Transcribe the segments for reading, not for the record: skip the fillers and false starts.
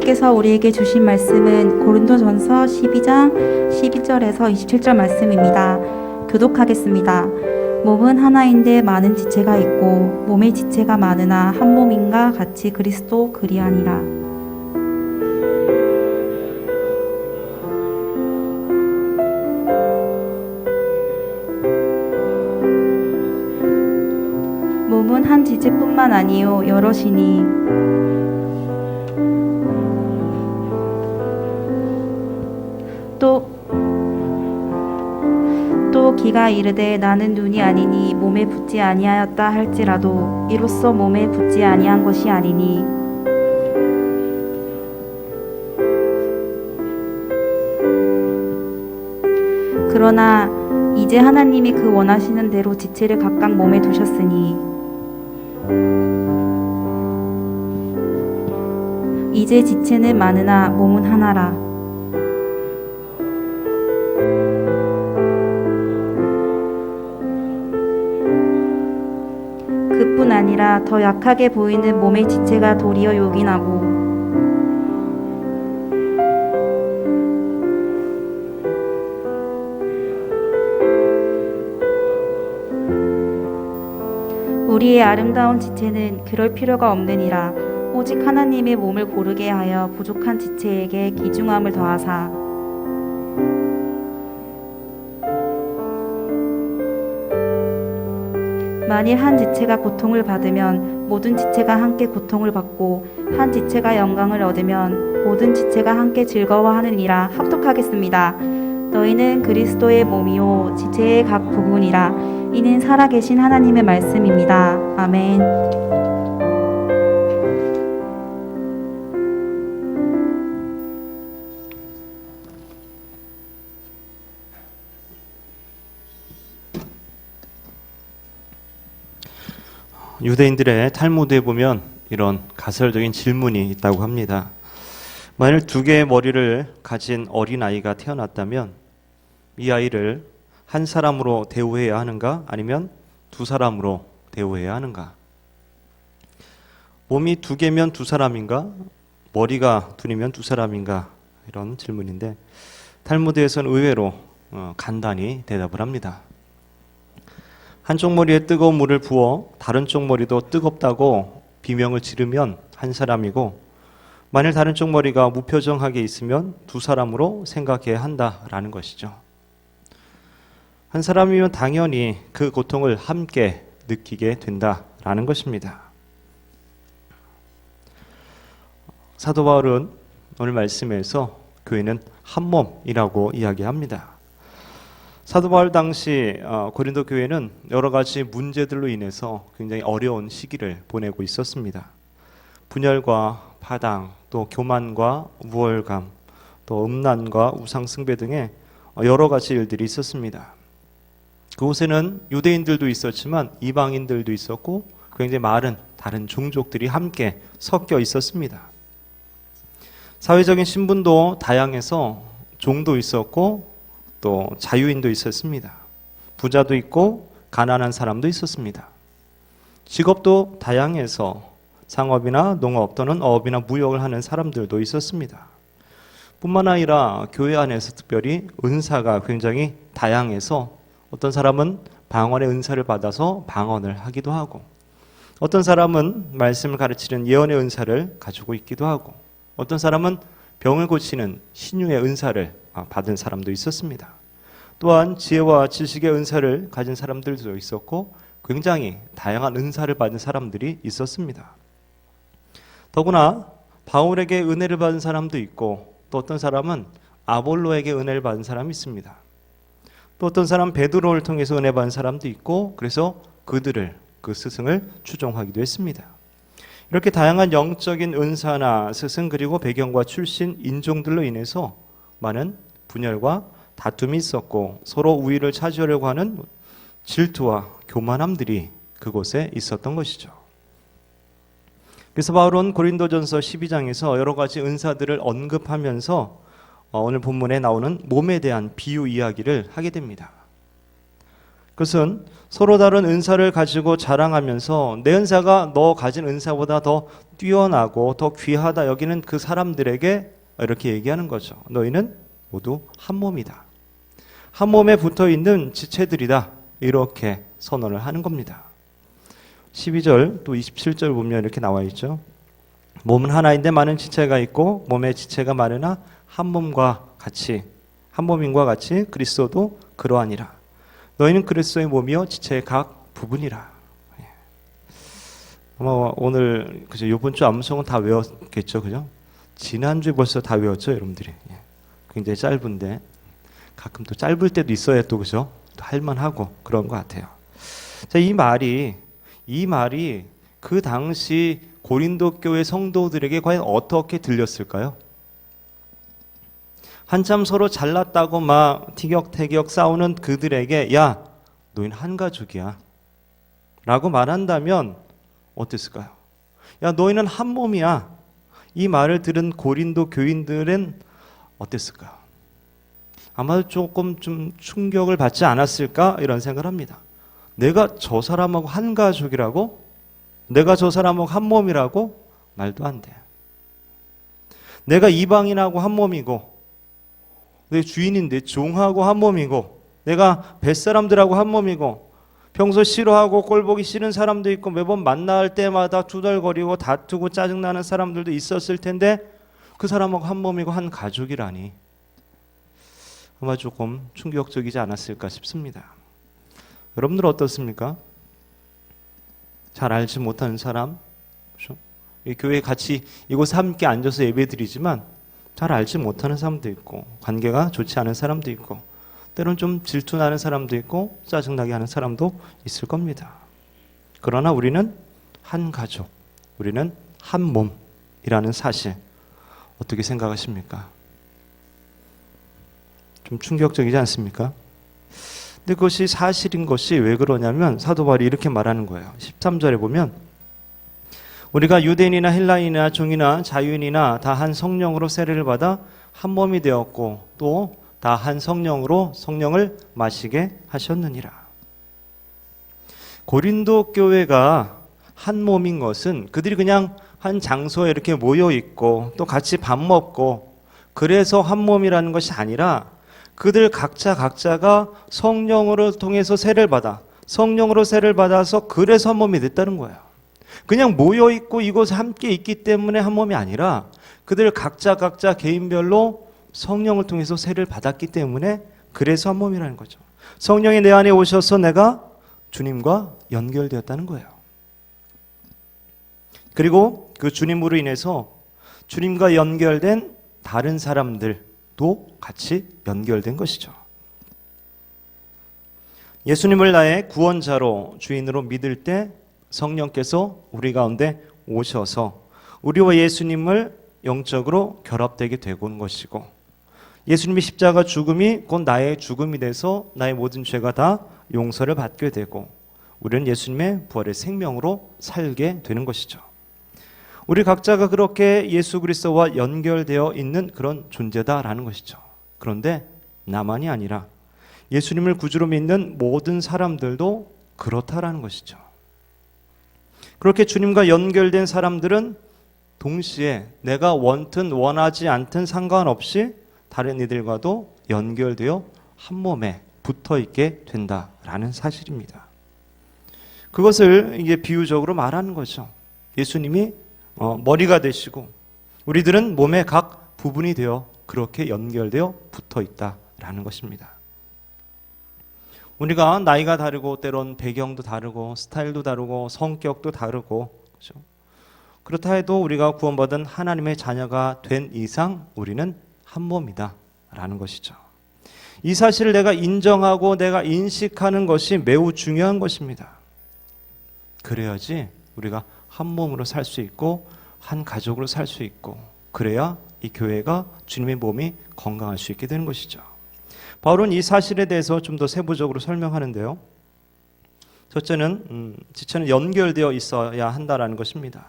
하나님께서 우리에게 주신 말씀은 고린도전서 12장 12절에서 27절 말씀입니다. 교독하겠습니다. 몸은 하나인데 많은 지체가 있고 몸의 지체가 많으나 한 몸인가 같이 그리스도 그리하니라. 몸은 한 지체뿐만 아니요 여럿이니 또 기가 이르되 나는 눈이 아니니 몸에 붙지 아니하였다 할지라도 이로써 몸에 붙지 아니한 것이 아니니 그러나 이제 하나님이 그 원하시는 대로 지체를 각각 몸에 두셨으니 이제 지체는 많으나 몸은 하나라. 그뿐 아니라 더 약하게 보이는 몸의 지체가 도리어 요긴하고 우리의 아름다운 지체는 그럴 필요가 없느니라. 오직 하나님의 몸을 고르게 하여 부족한 지체에게 귀중함을 더하사 만일 한 지체가 고통을 받으면 모든 지체가 함께 고통을 받고 한 지체가 영광을 얻으면 모든 지체가 함께 즐거워하느니라. 합독하겠습니다. 너희는 그리스도의 몸이요 지체의 각 부분이라. 이는 살아계신 하나님의 말씀입니다. 아멘. 유대인들의 탈무드에 보면 이런 가설적인 질문이 있다고 합니다. 만일 두 개의 머리를 가진 어린아이가 태어났다면 이 아이를 한 사람으로 대우해야 하는가 아니면 두 사람으로 대우해야 하는가? 몸이 두 개면 두 사람인가? 머리가 둘이면 두 사람인가? 이런 질문인데 탈무드에서는 의외로 간단히 대답을 합니다. 한쪽 머리에 뜨거운 물을 부어 다른 쪽 머리도 뜨겁다고 비명을 지르면 한 사람이고 만일 다른 쪽 머리가 무표정하게 있으면 두 사람으로 생각해야 한다라는 것이죠. 한 사람이면 당연히 그 고통을 함께 느끼게 된다라는 것입니다. 사도 바울은 오늘 말씀에서 교회는 한 몸이라고 이야기합니다. 사도 바울 당시 고린도 교회는 여러 가지 문제들로 인해서 굉장히 어려운 시기를 보내고 있었습니다. 분열과 파당, 또 교만과 우월감, 또 음란과 우상숭배 등의 여러 가지 일들이 있었습니다. 그곳에는 유대인들도 있었지만 이방인들도 있었고 굉장히 많은 다른 종족들이 함께 섞여 있었습니다. 사회적인 신분도 다양해서 종도 있었고 또 자유인도 있었습니다. 부자도 있고 가난한 사람도 있었습니다. 직업도 다양해서 상업이나 농업 또는 어업이나 무역을 하는 사람들도 있었습니다. 뿐만 아니라 교회 안에서 특별히 은사가 굉장히 다양해서 어떤 사람은 방언의 은사를 받아서 방언을 하기도 하고 어떤 사람은 말씀을 가르치는 예언의 은사를 가지고 있기도 하고 어떤 사람은 병을 고치는 신유의 은사를 받은 사람도 있었습니다. 또한 지혜와 지식의 은사를 가진 사람들도 있었고 굉장히 다양한 은사를 받은 사람들이 있었습니다. 더구나 바울에게 은혜를 받은 사람도 있고 또 어떤 사람은 아볼로에게 은혜를 받은 사람이 있습니다. 또 어떤 사람은 베드로를 통해서 은혜 받은 사람도 있고 그래서 그 스승을 추종하기도 했습니다. 이렇게 다양한 영적인 은사나 스승 그리고 배경과 출신 인종들로 인해서 많은 분열과 다툼이 있었고 서로 우위를 차지하려고 하는 질투와 교만함들이 그곳에 있었던 것이죠. 그래서 바울은 고린도전서 12장에서 여러 가지 은사들을 언급하면서 오늘 본문에 나오는 몸에 대한 비유 이야기를 하게 됩니다. 그것은 서로 다른 은사를 가지고 자랑하면서 내 은사가 너 가진 은사보다 더 뛰어나고 더 귀하다 여기는 그 사람들에게 이렇게 얘기하는 거죠. 너희는 모두 한 몸이다. 한 몸에 붙어 있는 지체들이다. 이렇게 선언을 하는 겁니다. 12절 또 27절 보면 이렇게 나와 있죠. 몸은 하나인데 많은 지체가 있고 몸에 지체가 많으나 한 몸과 같이 한 몸인과 같이 그리스도도 그러하니라. 너희는 그리스도의 몸이요 지체의 각 부분이라. 아마 오늘 그죠 이번 주 암송은 다 외웠겠죠, 그죠? 지난주에 벌써 다 외웠죠, 여러분들이. 굉장히 짧은데 가끔 또 짧을 때도 있어야 또 그죠? 또 할만하고 그런 것 같아요. 자, 이 말이 그 당시 고린도 교회 성도들에게 과연 어떻게 들렸을까요? 한참 서로 잘났다고 막 티격태격 싸우는 그들에게 야, 너희는 한 가족이야 라고 말한다면 어땠을까요? 야, 너희는 한 몸이야. 이 말을 들은 고린도 교인들은 어땠을까요? 아마도 조금 좀 충격을 받지 않았을까 이런 생각을 합니다. 내가 저 사람하고 한 가족이라고? 내가 저 사람하고 한 몸이라고? 말도 안 돼. 내가 이방인하고 한 몸이고 내 주인인데 종하고 한 몸이고 내가 뱃사람들하고 한 몸이고 평소 싫어하고 꼴보기 싫은 사람도 있고 매번 만날 때마다 투덜거리고 다투고 짜증나는 사람들도 있었을 텐데 그 사람하고 한 몸이고 한 가족이라니 아마 조금 충격적이지 않았을까 싶습니다. 여러분들 어떻습니까? 잘 알지 못하는 사람, 그렇죠? 이 교회에 같이 이곳에 함께 앉아서 예배드리지만 잘 알지 못하는 사람도 있고 관계가 좋지 않은 사람도 있고 때론 좀 질투나는 사람도 있고 짜증나게 하는 사람도 있을 겁니다. 그러나 우리는 한 가족, 우리는 한 몸이라는 사실 어떻게 생각하십니까? 좀 충격적이지 않습니까? 근데 그것이 사실인 것이 왜 그러냐면 사도 바울이 이렇게 말하는 거예요. 13절에 보면 우리가 유대인이나 헬라인이나 종이나 자유인이나 다 한 성령으로 세례를 받아 한 몸이 되었고 또 다 한 성령으로 성령을 마시게 하셨느니라. 고린도 교회가 한 몸인 것은 그들이 그냥 한 장소에 이렇게 모여 있고 또 같이 밥 먹고 그래서 한 몸이라는 것이 아니라 그들 각자가 성령으로 통해서 세례를 받아서 그래서 한 몸이 됐다는 거예요. 그냥 모여 있고 이곳에 함께 있기 때문에 한 몸이 아니라 그들 각자 개인별로 성령을 통해서 세례를 받았기 때문에 그래서 한 몸이라는 거죠. 성령이 내 안에 오셔서 내가 주님과 연결되었다는 거예요. 그리고 그 주님으로 인해서 주님과 연결된 다른 사람들도 같이 연결된 것이죠. 예수님을 나의 구원자로 주인으로 믿을 때 성령께서 우리 가운데 오셔서 우리와 예수님을 영적으로 결합되게 되고 것이고 예수님의 십자가 죽음이 곧 나의 죽음이 돼서 나의 모든 죄가 다 용서를 받게 되고 우리는 예수님의 부활의 생명으로 살게 되는 것이죠. 우리 각자가 그렇게 예수 그리스도와 연결되어 있는 그런 존재다라는 것이죠. 그런데 나만이 아니라 예수님을 구주로 믿는 모든 사람들도 그렇다라는 것이죠. 그렇게 주님과 연결된 사람들은 동시에 내가 원든 원하지 않든 상관없이 다른 이들과도 연결되어 한 몸에 붙어 있게 된다라는 사실입니다. 그것을 이게 비유적으로 말하는 거죠. 예수님이 머리가 되시고 우리들은 몸의 각 부분이 되어 그렇게 연결되어 붙어 있다라는 것입니다. 우리가 나이가 다르고 때론 배경도 다르고 스타일도 다르고 성격도 다르고 그렇죠? 그렇다 해도 우리가 구원받은 하나님의 자녀가 된 이상 우리는 한 몸이다 라는 것이죠. 이 사실을 내가 인정하고 내가 인식하는 것이 매우 중요한 것입니다. 그래야지 우리가 한 몸으로 살 수 있고 한 가족으로 살 수 있고 그래야 이 교회가 주님의 몸이 건강할 수 있게 되는 것이죠. 바울은 이 사실에 대해서 좀 더 세부적으로 설명하는데요. 첫째는 지체는 연결되어 있어야 한다라는 것입니다.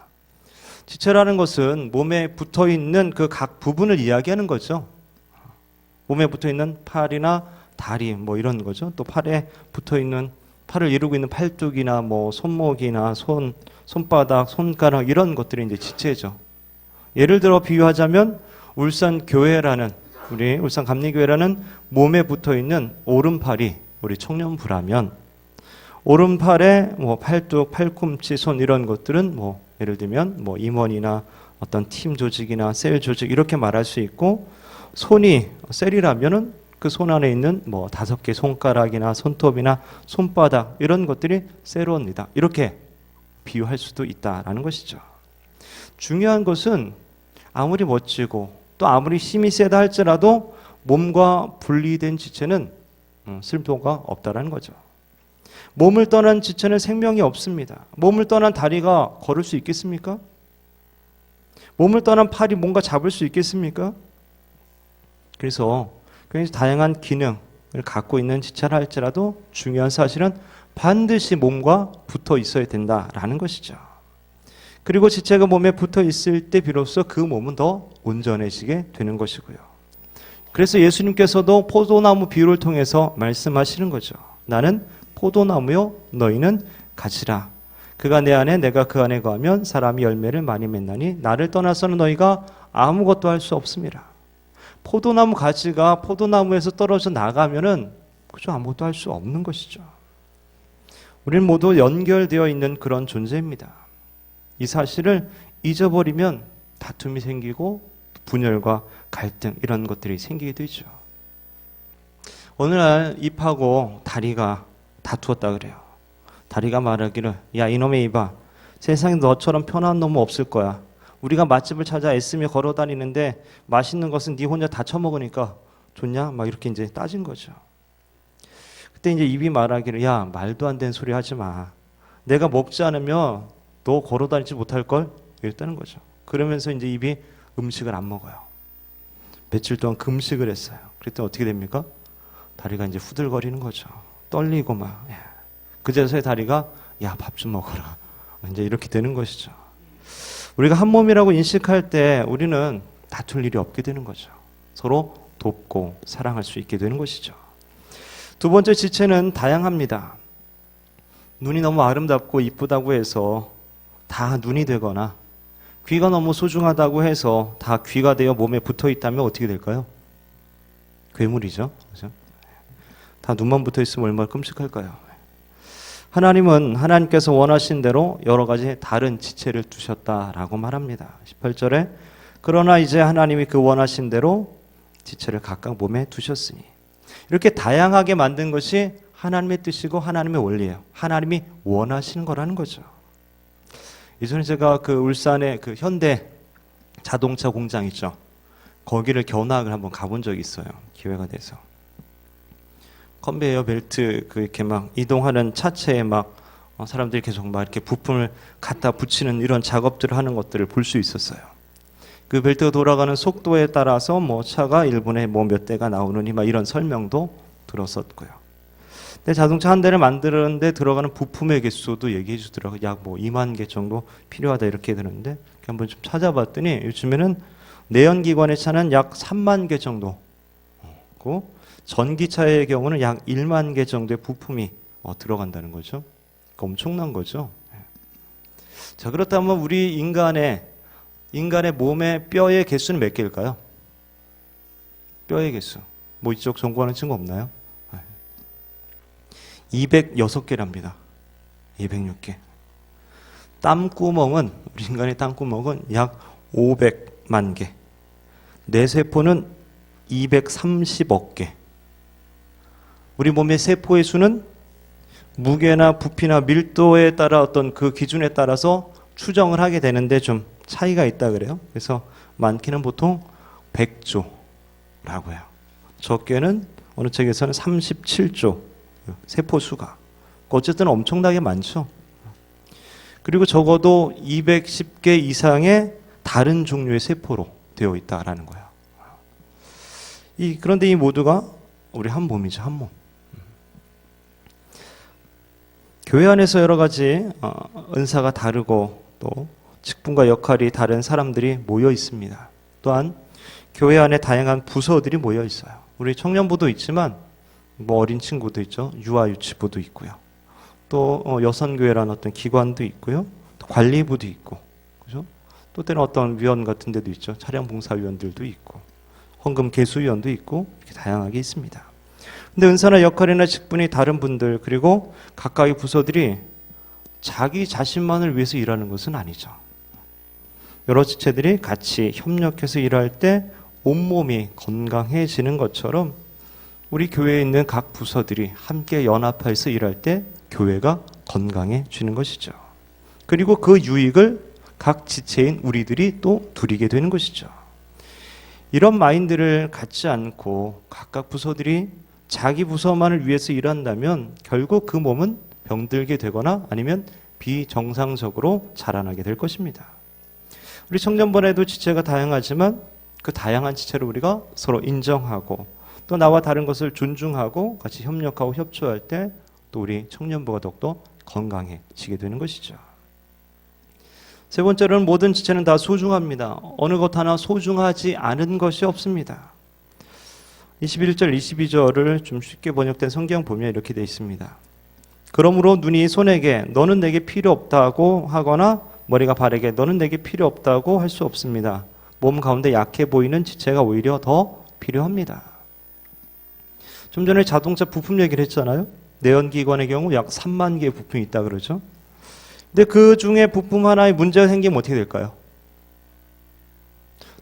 지체라는 것은 몸에 붙어있는 그 각 부분을 이야기하는 거죠. 몸에 붙어있는 팔이나 다리 뭐 이런 거죠. 또 팔에 붙어있는 팔을 이루고 있는 팔뚝이나 뭐 손목이나 손바닥, 손가락 이런 것들이 이제 지체죠. 예를 들어 비유하자면 울산 교회라는 우리 울산 감리교회라는 몸에 붙어 있는 오른팔이 우리 청년부라면 오른팔에 뭐 팔뚝, 팔꿈치, 손 이런 것들은 뭐 예를 들면 뭐 임원이나 어떤 팀 조직이나 셀 조직 이렇게 말할 수 있고 손이 셀이라면은 그 손 안에 있는 뭐 5개 손가락이나 손톱이나 손바닥 이런 것들이 셀원이다. 이렇게 비유할 수도 있다라는 것이죠. 중요한 것은 아무리 멋지고 또 아무리 힘이 세다 할지라도 몸과 분리된 지체는 쓸모가 없다라는 거죠. 몸을 떠난 지체는 생명이 없습니다. 몸을 떠난 다리가 걸을 수 있겠습니까? 몸을 떠난 팔이 뭔가 잡을 수 있겠습니까? 그래서 굉장히 다양한 기능을 갖고 있는 지체라 할지라도 중요한 사실은 반드시 몸과 붙어 있어야 된다라는 것이죠. 그리고 지체가 몸에 붙어 있을 때 비로소 그 몸은 더 온전해지게 되는 것이고요. 그래서 예수님께서도 포도나무 비유를 통해서 말씀하시는 거죠. 나는 포도나무요 너희는 가지라. 그가 내 안에 내가 그 안에 거하면 사람이 열매를 많이 맺나니 나를 떠나서는 너희가 아무것도 할 수 없습니다. 포도나무 가지가 포도나무에서 떨어져 나가면은 그저 아무것도 할 수 없는 것이죠. 우리는 모두 연결되어 있는 그런 존재입니다. 이 사실을 잊어버리면 다툼이 생기고 분열과 갈등 이런 것들이 생기게 되죠. 어느 날 입하고 다리가 다투었다 그래요. 다리가 말하기를 야 이놈의 입아 세상에 너처럼 편한 놈은 없을 거야. 우리가 맛집을 찾아 애쓰며 걸어 다니는데 맛있는 것은 네 혼자 다 처먹으니까 좋냐? 막 이렇게 이제 따진 거죠. 그때 이제 입이 말하기를 야 말도 안 되는 소리 하지 마. 내가 먹지 않으면 너 걸어 다니지 못할 걸 이랬다는 거죠. 그러면서 이제 입이 음식을 안 먹어요. 며칠 동안 금식을 했어요. 그랬더니 어떻게 됩니까? 다리가 이제 후들거리는 거죠. 떨리고 막. 그제서야 다리가 야 밥 좀 먹어라. 이제 이렇게 되는 것이죠. 우리가 한 몸이라고 인식할 때 우리는 다툴 일이 없게 되는 거죠. 서로 돕고 사랑할 수 있게 되는 것이죠. 두 번째 지체는 다양합니다. 눈이 너무 아름답고 이쁘다고 해서 다 눈이 되거나 귀가 너무 소중하다고 해서 다 귀가 되어 몸에 붙어 있다면 어떻게 될까요? 괴물이죠. 그렇죠? 다 눈만 붙어 있으면 얼마나 끔찍할까요? 하나님은 하나님께서 원하신 대로 여러 가지 다른 지체를 두셨다라고 말합니다. 18절에 그러나 이제 하나님이 그 원하신 대로 지체를 각각 몸에 두셨으니 이렇게 다양하게 만든 것이 하나님의 뜻이고 하나님의 원리예요. 하나님이 원하시는 거라는 거죠. 예전에 제가 그 울산에 그 현대 자동차 공장 있죠. 거기를 견학을 한번 가본 적이 있어요. 기회가 돼서. 컨베이어 벨트 그 이렇게 막 이동하는 차체에 막 사람들이 계속 막 이렇게 부품을 갖다 붙이는 이런 작업들을 하는 것들을 볼 수 있었어요. 그 벨트가 돌아가는 속도에 따라서 뭐 차가 1분에 뭐 몇 대가 나오느니 막 이런 설명도 들었었고요. 근데 자동차 한 대를 만드는데 들어가는 부품의 개수도 얘기해 주더라고요. 약 뭐 2만 개 정도 필요하다 이렇게 되는데 한번 좀 찾아봤더니 요즘에는 내연기관의 차는 약 3만 개 정도고 전기차의 경우는 약 1만 개 정도의 부품이 들어간다는 거죠. 그러니까 엄청난 거죠. 자, 그렇다면 우리 인간의 몸의 뼈의 개수는 몇 개일까요? 뼈의 개수. 뭐 이쪽 연구하는 친구 없나요? 206개랍니다. 206개. 땀구멍은 우리 인간의 땀구멍은 약 500만 개. 뇌세포는 230억 개. 우리 몸의 세포의 수는 무게나 부피나 밀도에 따라 어떤 그 기준에 따라서 추정을 하게 되는데 좀 차이가 있다 그래요. 그래서 많게는 보통 100조라고 해요. 적게는 어느 책에서는 37조 세포 수가. 어쨌든 엄청나게 많죠. 그리고 적어도 210개 이상의 다른 종류의 세포로 되어 있다라는 거예요. 그런데 이 모두가 우리 한 몸이죠, 한 몸. 교회 안에서 여러 가지 은사가 다르고 또 직분과 역할이 다른 사람들이 모여 있습니다. 또한 교회 안에 다양한 부서들이 모여 있어요. 우리 청년부도 있지만 뭐 어린 친구도 있죠. 유아 유치부도 있고요. 또 여선교회라는 어떤 기관도 있고요. 또 관리부도 있고, 그죠? 또 때는 어떤 위원 같은 데도 있죠. 차량 봉사위원들도 있고, 헌금 개수위원도 있고, 이렇게 다양하게 있습니다. 근데 은사나 역할이나 직분이 다른 분들, 그리고 각각의 부서들이 자기 자신만을 위해서 일하는 것은 아니죠. 여러 지체들이 같이 협력해서 일할 때 온몸이 건강해지는 것처럼 우리 교회에 있는 각 부서들이 함께 연합해서 일할 때 교회가 건강해지는 것이죠. 그리고 그 유익을 각 지체인 우리들이 또 누리게 되는 것이죠. 이런 마인드를 갖지 않고 각각 부서들이 자기 부서만을 위해서 일한다면 결국 그 몸은 병들게 되거나 아니면 비정상적으로 자라나게 될 것입니다. 우리 청년본에도 지체가 다양하지만 그 다양한 지체를 우리가 서로 인정하고 또 나와 다른 것을 존중하고 같이 협력하고 협조할 때 또 우리 청년부가 더욱더 건강해지게 되는 것이죠. 세 번째로는 모든 지체는 다 소중합니다. 어느 것 하나 소중하지 않은 것이 없습니다. 21절, 22절을 좀 쉽게 번역된 성경 보면 이렇게 되어 있습니다. 그러므로 눈이 손에게 너는 내게 필요 없다고 하거나 머리가 발에게 너는 내게 필요 없다고 할 수 없습니다. 몸 가운데 약해 보이는 지체가 오히려 더 필요합니다. 좀 전에 자동차 부품 얘기를 했잖아요. 내연기관의 경우 약 3만 개의 부품이 있다 그러죠. 근데 그 중에 부품 하나에 문제가 생기면 어떻게 될까요?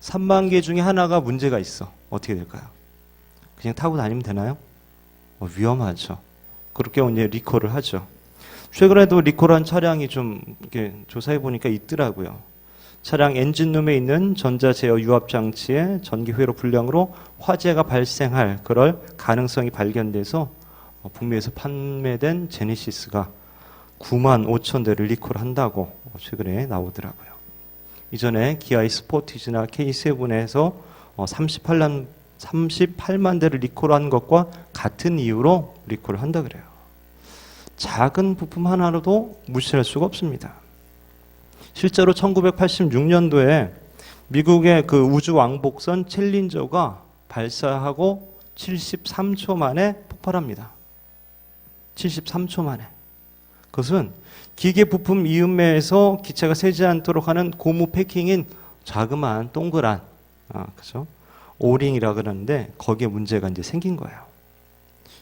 3만 개 중에 하나가 문제가 있어. 어떻게 될까요? 그냥 타고 다니면 되나요? 위험하죠. 그렇게 이제 리콜을 하죠. 최근에도 리콜한 차량이 좀 이렇게 조사해 보니까 있더라고요. 차량 엔진룸에 있는 전자 제어 유압 장치의 전기 회로 불량으로 화재가 발생할 그럴 가능성이 발견돼서 북미에서 판매된 제네시스가 9만 5천 대를 리콜한다고 최근에 나오더라고요. 이전에 기아의 스포티지나 K7에서 38만 대를 리콜한 것과 같은 이유로 리콜을 한다 그래요. 작은 부품 하나로도 무시할 수가 없습니다. 실제로 1986년도에 미국의 그 우주 왕복선 챌린저가 발사하고 73초 만에 폭발합니다. 73초 만에. 그것은 기계 부품 이음매에서 기체가 새지 않도록 하는 고무 패킹인 자그마한 동그란 그죠? 오링이라 그러는데 거기에 문제가 이제 생긴 거예요.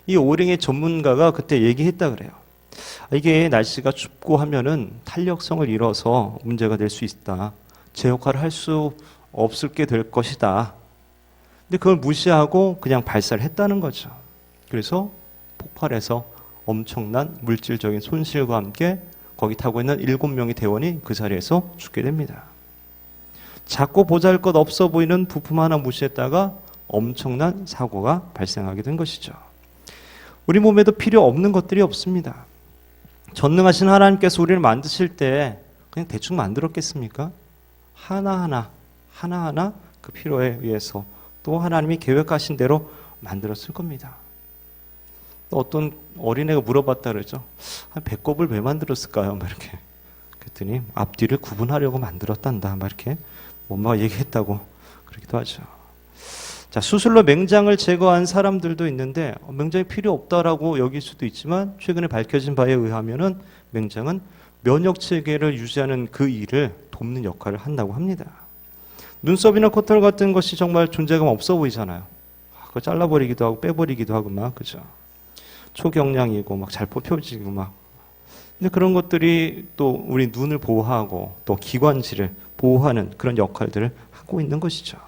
이 오링의 전문가가 그때 얘기했다 그래요. 이게 날씨가 춥고 하면은 탄력성을 잃어서 문제가 될 수 있다. 제 역할을 할 수 없게 될 것이다. 근데 그걸 무시하고 그냥 발사를 했다는 거죠. 그래서 폭발해서 엄청난 물질적인 손실과 함께 거기 타고 있는 7명의 대원이 그 자리에서 죽게 됩니다. 작고 보잘것 없어 보이는 부품 하나 무시했다가 엄청난 사고가 발생하게 된 것이죠. 우리 몸에도 필요 없는 것들이 없습니다. 전능하신 하나님께서 우리를 만드실 때 그냥 대충 만들었겠습니까? 하나하나 그 필요에 의해서 또 하나님이 계획하신 대로 만들었을 겁니다. 또 어떤 어린애가 물어봤다 그러죠. 배꼽을 왜 만들었을까요? 막 이렇게. 그랬더니 앞뒤를 구분하려고 만들었단다. 막 이렇게 엄마가 얘기했다고 그러기도 하죠. 자, 수술로 맹장을 제거한 사람들도 있는데 맹장이 필요 없다라고 여길 수도 있지만 최근에 밝혀진 바에 의하면은 맹장은 면역 체계를 유지하는 그 일을 돕는 역할을 한다고 합니다. 눈썹이나 코털 같은 것이 정말 존재감 없어 보이잖아요. 그거 잘라버리기도 하고 빼버리기도 하고 막 그죠. 초경량이고 막 잘 뽑혀지고 막. 근데 그런 것들이 또 우리 눈을 보호하고 또 기관지를 보호하는 그런 역할들을 하고 있는 것이죠.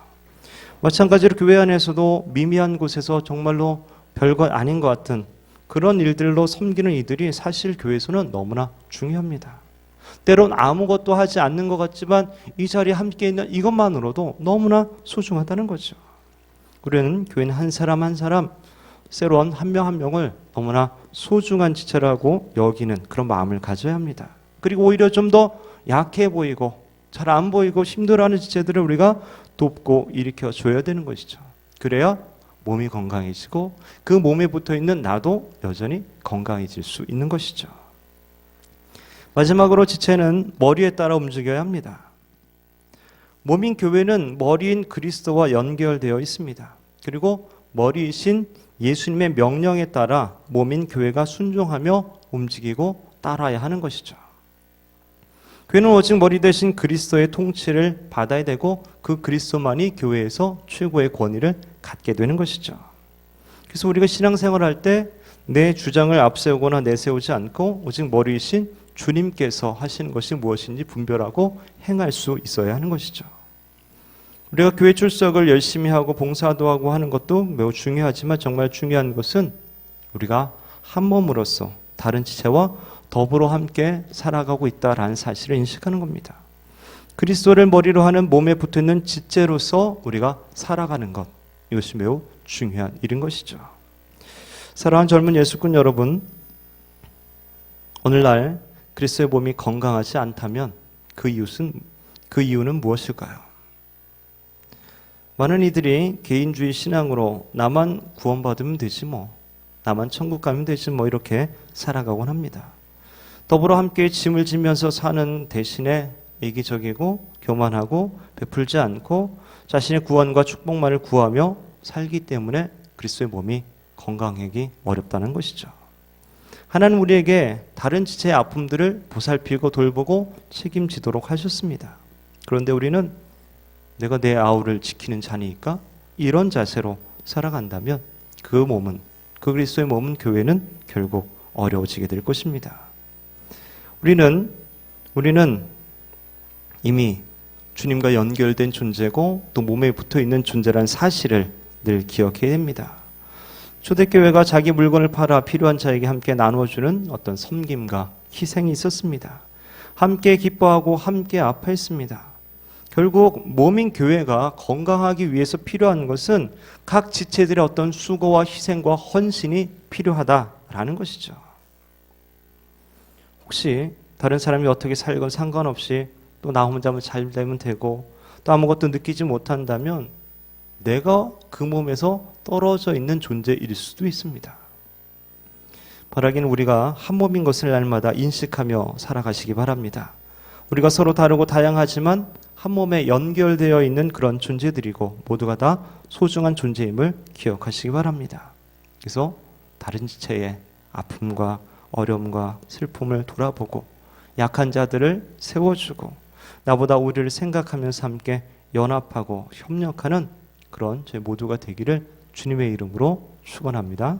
마찬가지로 교회 안에서도 미미한 곳에서 정말로 별것 아닌 것 같은 그런 일들로 섬기는 이들이 사실 교회에서는 너무나 중요합니다. 때론 아무것도 하지 않는 것 같지만 이 자리에 함께 있는 이것만으로도 너무나 소중하다는 거죠. 우리는 교회는 한 사람 한 사람 새로운 한 명 한 명을 너무나 소중한 지체라고 여기는 그런 마음을 가져야 합니다. 그리고 오히려 좀 더 약해 보이고 잘 안 보이고 힘들어하는 지체들을 우리가 돕고 일으켜 줘야 되는 것이죠. 그래야 몸이 건강해지고 그 몸에 붙어 있는 나도 여전히 건강해질 수 있는 것이죠. 마지막으로 지체는 머리에 따라 움직여야 합니다. 몸인 교회는 머리인 그리스도와 연결되어 있습니다. 그리고 머리이신 예수님의 명령에 따라 몸인 교회가 순종하며 움직이고 따라야 하는 것이죠. 교회는 오직 머리 대신 그리스도의 통치를 받아야 되고 그 그리스도만이 교회에서 최고의 권위를 갖게 되는 것이죠. 그래서 우리가 신앙생활할 때 내 주장을 앞세우거나 내세우지 않고 오직 머리이신 주님께서 하시는 것이 무엇인지 분별하고 행할 수 있어야 하는 것이죠. 우리가 교회 출석을 열심히 하고 봉사도 하고 하는 것도 매우 중요하지만 정말 중요한 것은 우리가 한 몸으로서 다른 지체와 더불어 함께 살아가고 있다라는 사실을 인식하는 겁니다. 그리스도를 머리로 하는 몸에 붙어있는 지체로서 우리가 살아가는 것, 이것이 매우 중요한 일인 것이죠. 사랑하는 젊은 예수꾼 여러분, 오늘날 그리스도의 몸이 건강하지 않다면 그 이유는 무엇일까요? 많은 이들이 개인주의 신앙으로 나만 구원받으면 되지 뭐, 나만 천국 가면 되지 뭐 이렇게 살아가곤 합니다. 더불어 함께 짐을 지면서 사는 대신에 이기적이고 교만하고 베풀지 않고 자신의 구원과 축복만을 구하며 살기 때문에 그리스도의 몸이 건강하기 어렵다는 것이죠. 하나님 우리에게 다른 지체의 아픔들을 보살피고 돌보고 책임지도록 하셨습니다. 그런데 우리는 내가 내 아우를 지키는 자니까 이런 자세로 살아간다면 그 그리스도의 몸은 교회는 결국 어려워지게 될 것입니다. 우리는 이미 주님과 연결된 존재고 또 몸에 붙어 있는 존재라는 사실을 늘 기억해야 됩니다. 초대교회가 자기 물건을 팔아 필요한 자에게 함께 나눠주는 어떤 섬김과 희생이 있었습니다. 함께 기뻐하고 함께 아파했습니다. 결국 몸인 교회가 건강하기 위해서 필요한 것은 각 지체들의 어떤 수고와 희생과 헌신이 필요하다라는 것이죠. 혹시 다른 사람이 어떻게 살건 상관없이 또 나 혼자만 잘 되면 되고 또 아무것도 느끼지 못한다면 내가 그 몸에서 떨어져 있는 존재일 수도 있습니다. 바라기는 우리가 한 몸인 것을 날마다 인식하며 살아가시기 바랍니다. 우리가 서로 다르고 다양하지만 한 몸에 연결되어 있는 그런 존재들이고 모두가 다 소중한 존재임을 기억하시기 바랍니다. 그래서 다른 지체의 아픔과 어려움과 슬픔을 돌아보고 약한 자들을 세워주고 나보다 우리를 생각하면서 함께 연합하고 협력하는 그런 저희 모두가 되기를 주님의 이름으로 축원합니다.